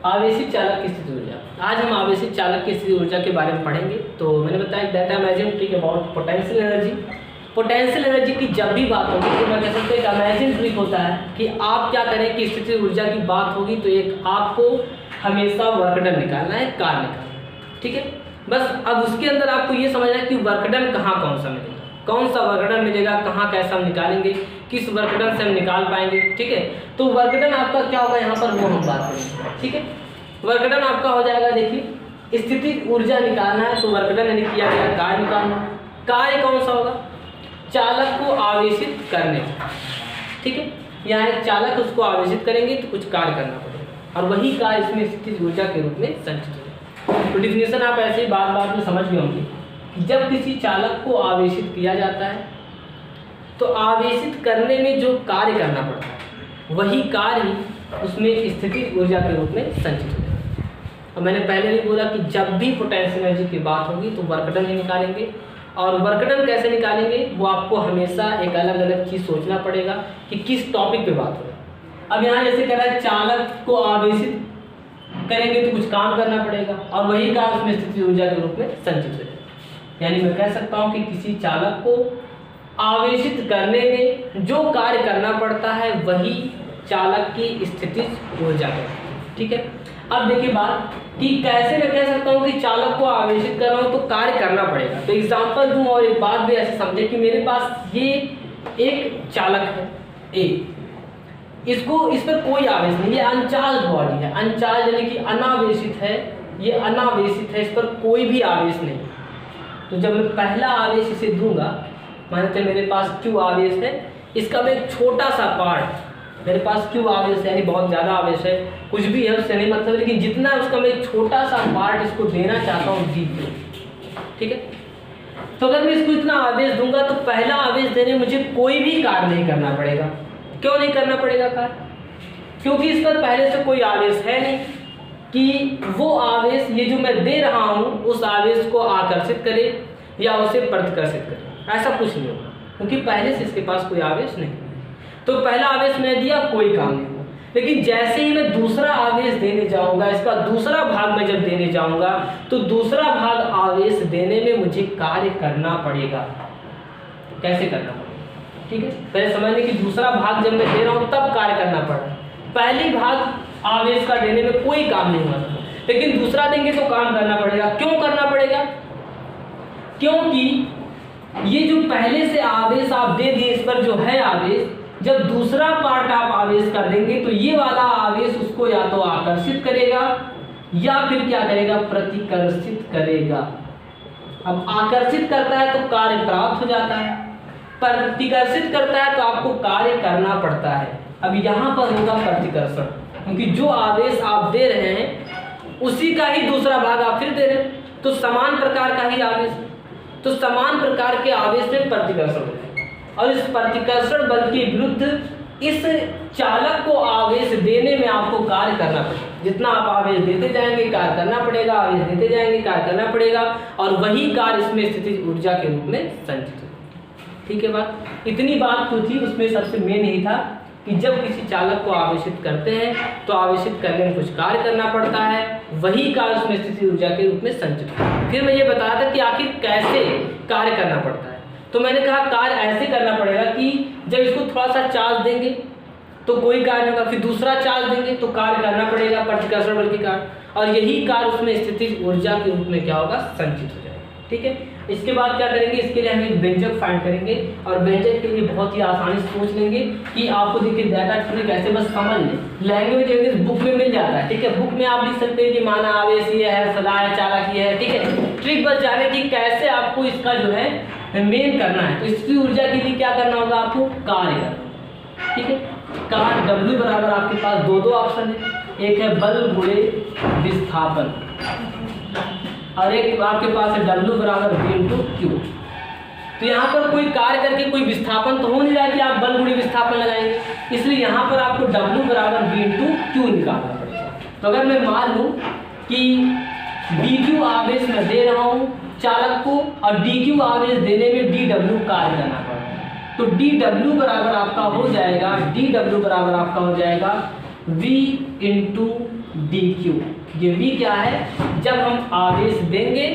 आवेशित चालक की स्थिति ऊर्जा। आज हम आवेशित चालक की स्थिति ऊर्जा के बारे में पढ़ेंगे। तो मैंने बताया that I am assuming about potential energy. Potential energy की जब भी बात होगी तो मैं कह सकता हूँ एक अमेजिंग ट्रिक होता है कि आप क्या करें कि स्थिति ऊर्जा की बात होगी तो एक आपको हमेशा वर्क डन निकालना है, कार्य निकालना है, ठीक है। बस अब उसके अंदर आपको ये समझना है कि वर्क डन कहाँ कौन सा मिलेगा, कौन सा वर्क डन मिलेगा, कहाँ कैसा हम निकालेंगे, किस वर्क डन से हम निकाल पाएंगे, ठीक है। तो वर्क डन आपका क्या होगा यहाँ पर वो हम बात करेंगे, ठीक है। वर्क डन आपका हो जाएगा, देखिए स्थिति ऊर्जा निकालना है तो वर्क डन यानी किया गया कार्य निकालना। कार्य कौन सा होगा, चालक को आवेशित करने, ठीक है। यहाँ एक चालक उसको आवेशित करेंगे तो कुछ कार्य करना पड़ेगा और वही कार्य इसमें स्थिति ऊर्जा के रूप में संचित होगा। तो डिफिनेशन आप ऐसे ही बार बार में समझ गए होंगे। जब किसी चालक को आवेशित किया जाता है तो आवेशित करने में जो कार्य करना पड़ता है वही कार्य उसमें स्थिति ऊर्जा के रूप में संचित हो जाएगा। और मैंने पहले भी बोला कि जब भी पोटेंशियल एनर्जी की बात होगी तो वर्क डन ही निकालेंगे। और वर्क डन कैसे निकालेंगे वो आपको हमेशा एक अलग अलग चीज़ सोचना पड़ेगा कि किस टॉपिक पे बात हो रहा है। अब यहाँ जैसे कह रहा है चालक को आवेशित करेंगे तो कुछ काम करना पड़ेगा और वही कार्य उसमें स्थिति ऊर्जा के रूप में संचित हो जाएगा। यानी मैं कह सकता हूँ कि किसी चालक को आवेशित करने में जो कार्य करना पड़ता है वही चालक की स्थिति ऊर्जा है, ठीक है। अब देखिए बात कि कैसे मैं कह सकता हूँ कि चालक को आवेशित कर रहा हूँ तो कार्य करना पड़ेगा। तो एग्जांपल दूं और एक बात भी ऐसे समझे कि मेरे पास ये एक चालक है ए, इसको इस पर कोई आवेश नहीं, ये अनचार्ज बॉडी है, अनचार्ज यानी कि अनावेशित है, ये अनावेशित है, इस पर कोई भी आवेश नहीं। तो जब मैं पहला आवेश इसे दूंगा, मानते हैं मेरे पास Q आवेश है, इसका मैं एक छोटा सा पार्ट, मेरे पास Q आवेश है यानी बहुत ज़्यादा आवेश है, कुछ भी है उससे नहीं मतलब, लेकिन जितना है उसका मैं एक छोटा सा पार्ट इसको देना चाहता हूँ दी, ठीक है। तो अगर मैं इसको इतना आवेश दूंगा तो पहला आवेश देने में मुझे कोई भी कार्य नहीं करना पड़ेगा। क्यों नहीं करना पड़ेगा कार्य? क्योंकि इस पर पहले से कोई आवेश है नहीं कि वो आवेश ये जो मैं दे रहा हूँ उस आवेश को आकर्षित करे या उसे प्रतिकर्षित करे, ऐसा कुछ नहीं होगा क्योंकि पहले से इसके पास कोई आवेश नहीं। तो पहला आवेश मैं दिया, कोई काम नहीं हुआ। लेकिन जैसे ही मैं दूसरा आवेश देने जाऊंगा, इसका दूसरा भाग मैं जब देने जाऊंगा तो दूसरा भाग आवेश देने में मुझे कार्य करना पड़ेगा। कैसे करना पड़ेगा, ठीक है। पहले समझ लें कि दूसरा भाग जब मैं दे रहा हूं तब कार्य करना पड़ रहा है। पहली भाग आवेश का देने में कोई काम नहीं हुआ, लेकिन दूसरा देंगे तो काम करना पड़ेगा। क्यों करना पड़ेगा? क्योंकि ये जो पहले से आवेश आप दे दिए, इस पर जो है आवेश, जब दूसरा पार्ट आप आवेश का देंगे तो ये वाला आवेश उसको या तो आकर्षित करेगा या फिर क्या करेगा, प्रतिकर्षित करेगा। अब आकर्षित करता है तो कार्य प्राप्त हो जाता है, प्रतिकर्षित करता है तो आपको कार्य करना पड़ता है। अब यहाँ पर होगा प्रतिकर्षण, क्योंकि जो आवेश आप दे रहे हैं उसी का ही दूसरा भाग आप फिर दे रहे हैं, तो समान प्रकार का ही आवेश, तो समान प्रकार के आवेश में प्रतिकर्षण होता है। और इस प्रतिकर्षण बल के विरुद्ध इस चालक को आवेश देने में आपको कार्य करना पड़ेगा। जितना आप आवेश देते जाएंगे कार्य करना पड़ेगा, आवेश देते जाएंगे कार्य करना पड़ेगा, और वही कार्य इसमें स्थिति ऊर्जा के रूप में संचित होगा, ठीक है। बात इतनी बात तो थी, उसमें सबसे मेन यही था कि जब किसी चालक को आवेशित करते हैं तो आवेशित करने में कुछ कार्य करना पड़ता है, वही कार्य उसमें स्थिति ऊर्जा के रूप में संचित होता है। फिर मैं ये बताया था कि आखिर कैसे कार्य करना पड़ता है। तो मैंने कहा कार्य ऐसे करना पड़ेगा कि जब इसको थोड़ा सा चार्ज देंगे तो कोई कार्य नहीं होगा, फिर दूसरा चार्ज देंगे तो कार्य करना पड़ेगा, प्रतिकर्षण बल के कार्य, और यही कार्य उसमें स्थिति ऊर्जा के रूप में क्या होगा, संचित हो जाएगा, ठीक है। इसके बाद क्या करेंगे, इसके लिए हम एक व्यंजक फाइंड करेंगे और व्यंजक के लिए बहुत ही आसानी से सोच लेंगे कि आपको देखिए डाटा ट्रिक कैसे बस समझ लें। लैंग्वेज इंग्लिश बुक में मिल जाता है, ठीक है। बुक में आप लिख सकते हैं कि माना आवेश ये है, सदा है, चालक ये है, ठीक है। ट्रिक बस जाने की कैसे आपको इसका जो है मेन करना है। तो इसकी ऊर्जा के लिए क्या करना होगा, आपको कार्य करना, ठीक है। कार्य W बराबर आपके पास दो ऑप्शन है, एक है बल गुणे विस्थापन और एक आपके पास है W बराबर V/Q। तो यहाँ पर कोई कार्य करके कोई विस्थापन तो हो नहीं रहा कि आप बल गुणे विस्थापन लगाएंगे, इसलिए यहाँ पर आपको W बराबर V/Q निकालना पड़ेगा। तो अगर मैं मान लूँ कि dQ आवेश मैं दे रहा हूँ चालक को और dQ आवेश देने में dW कार्य करना पड़ेगा, तो dW बराबर आपका हो जाएगा, dW बराबर आपका हो जाएगा V इंटू डी क्यू। ये V क्या है, जब हम आवेश देंगे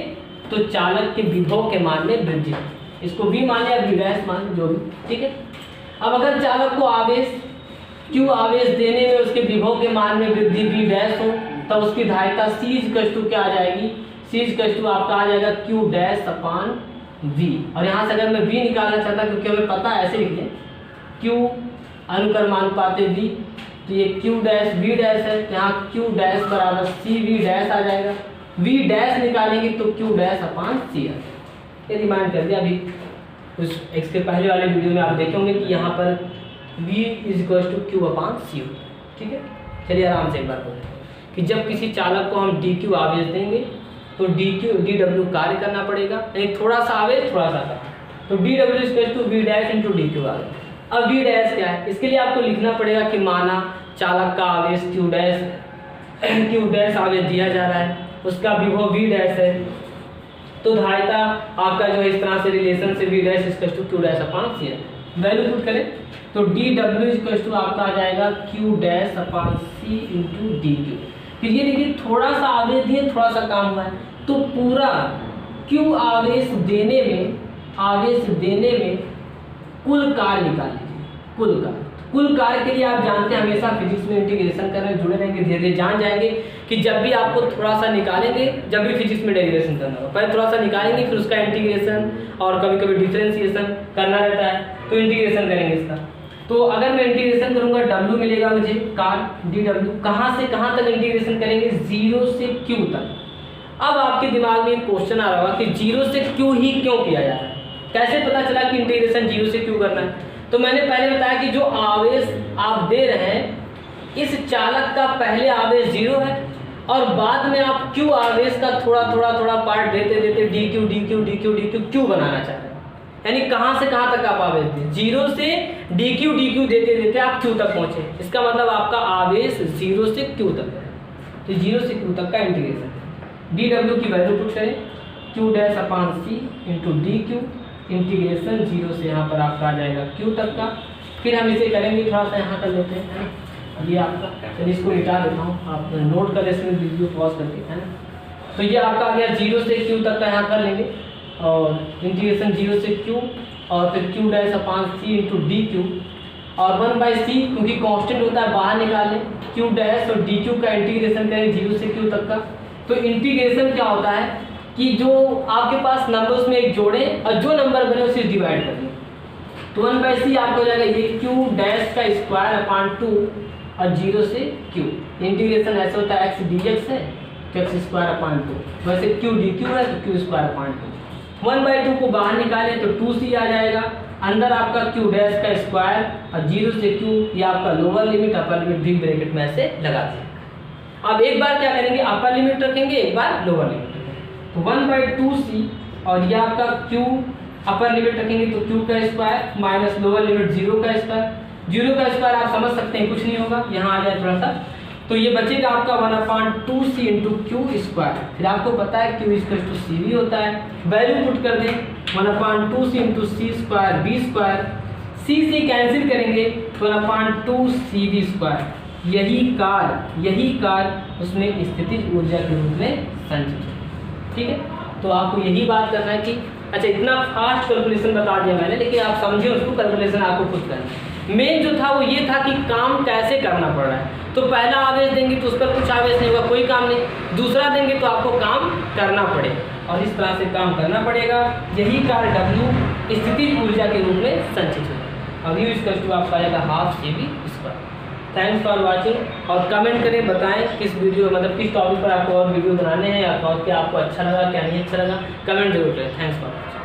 तो चालक के विभव के मान में वृद्धि, इसको V मान या V डैश मान जो भी, ठीक है। अब अगर चालक को आवेश Q आवेश देने में उसके विभव के मान में वृद्धि V डैश हो, तब उसकी धारिता C इक्वल टू क्या आ जाएगी, C इक्वल टू आपका आ जाएगा Q डैश अपान V। और यहाँ से अगर मैं V निकालना चाहता, क्योंकि हमें पता है ऐसे लिख दें Q अनुक्रमानुपात V, तो ये Q डैश V डैश है, यहाँ Q डैश बराबर C V डैश आ जाएगा। V डैश निकालेंगे तो Q डैश अपान C आ जाएगा। ये रिमाइंड कर दिया। अभी उस इसके पहले वाले वीडियो में आप देखेंगे कि यहाँ पर V is equal to Q upon C होता है, ठीक है। चलिए आराम से एक बार बोलते हैं कि जब किसी चालक को हम DQ आवेश देंगे तो DW कार्य करना पड़ेगा, यानी थोड़ा सा आवेश थोड़ा सा कार्य, तो DW is equal to V dash into DQ आ गया। अब V डैश क्या है, इसके लिए आपको लिखना पड़ेगा कि माना चालक का आवेश Q डैश आवेश दिया जा रहा है, उसका विभव V डैश है, तो धारिता आपका जो है इस तरह से रिलेशन से V dash equal to Q dash upon C है। वैल्यू पुट करें तो DW इक्वल टू आपका आ जाएगा Q dash upon C into DQ। फिर ये देखिए थोड़ा सा आवेश दिए थोड़ा सा काम हुआ है, तो पूरा Q आवेश देने में कुल कार्य निकाल लीजिए। कुल कार्य के लिए आप जानते हैं हमेशा फिजिक्स में इंटीग्रेशन करने जुड़े रहेंगे, धीरे धीरे जान जाएंगे कि जब भी आपको थोड़ा सा निकालेंगे, जब भी फिजिक्स में डेरिवेशन करना होगा पहले थोड़ा सा निकालेंगे, फिर उसका इंटीग्रेशन और कभी कभी डिफरेंशिएशन करना रहता है, तो इंटीग्रेशन करेंगे इसका। तो अगर मैं इंटीग्रेशन करूंगा W मिलेगा मुझे कार्य DW, कहाँ से कहाँ तक इंटीग्रेशन करेंगे, 0 से Q तक। अब आपके दिमाग में एक क्वेश्चन आ रहा होगा कि 0 से Q ही क्यों किया जा रहा है, कैसे पता चला कि इंटीग्रेशन 0 से Q करना है। तो मैंने पहले बताया कि जो आवेश आप दे रहे हैं, इस चालक का पहले आवेश 0 है और बाद में आप Q आवेश का थोड़ा पार्ट देते DQ Q बनाना चाह रहे हैं, यानी कहाँ से कहाँ तक आप आवेश दें, 0 से DQ देते आप Q तक पहुँचे। इसका मतलब आपका आवेश 0 से Q तक है, तो 0 से Q तक का इंटीग्रेशन है। DW की वैल्यू पुट करें Q dash upon C into DQ, integration 0 से यहाँ पर आपका आ जाएगा Q तक का। फिर हम इसे करेंगे, थोड़ा सा यहाँ कर लेते हैं, ये आपका, चलिए इसको मिटा देता हूँ, आप नोट कर इसमें वीडियो पॉज करके, है ना। तो ये आपका आ गया 0 से Q तक का, यहाँ कर लेंगे और इंटीग्रेशन 0 से Q और फिर Q dash upon C into DQ और 1/C, क्योंकि कांस्टेंट होता है बाहर निकाल लें, Q डैश और DQ का इंटीग्रेशन करें 0 से Q तक का। तो इंटीग्रेशन क्या होता है कि जो आपके पास नंबर्स में एक जोड़े और जो नंबर बने उसे डिवाइड कर दें, तो 1/C आपको हो जाएगा ये Q डैश का स्क्वायर अपान 2 और 0 से Q। इंटीग्रेशन ऐसे होता है x dx है तो x स्क्वायर अपान 2, वैसे Q dq है तो Q स्क्वायर अपान 2। 1/2 को बाहर निकालें तो 2C आ जाएगा, अंदर आपका Q डैश का स्क्वायर और 0 से Q, ये आपका lower limit upper limit big bracket में ऐसे लगा दें। अब एक बार क्या करेंगे, अपर लिमिट रखेंगे, एक बार लोअर लिमिट, तो 1/2C और ये आपका Q अपर लिमिट रखेंगे तो Q का स्क्वायर माइनस लोअर लिमिट 0 का स्क्वायर। 0 का स्क्वायर आप समझ सकते हैं कुछ नहीं होगा, यहाँ आ जाए थोड़ा सा, तो ये बचेगा आपका 1/2C इंटू Q स्क्वायर। फिर आपको पता है Q इक्वल टू CV होता है, वैल्यू पुट कर दें 1/2C into C square B square, C से कैंसिल करेंगे 1/2CV स्क्वायर। यही कार्य उसमें स्थितिज ऊर्जा के रूप में संचित है, ठीक है। तो आपको यही बात करना है कि अच्छा इतना फास्ट कैलकुलेशन बता दिया मैंने, लेकिन आप समझे उसको, कैलकुलेशन आपको खुद करना है। मेन जो था वो ये था कि काम कैसे करना पड़ रहा है। तो पहला आवेश देंगे तो उस पर कुछ आवेश नहीं होगा, कोई काम नहीं, दूसरा देंगे तो आपको काम करना पड़ेगा और इस तरह से काम करना पड़ेगा। यही कार्य W स्थितिज ऊर्जा के रूप में संचित होगा। अब U इक्वल टू आपका आएगा 1/2 CV square. Thanks for watching और कमेंट करें, बताएं किस वीडियो मतलब किस टॉपिक पर आपको और वीडियो बनाने हैं या क्या आपको अच्छा लगा क्या नहीं अच्छा लगा, कमेंट जरूर करें। Thanks for watching.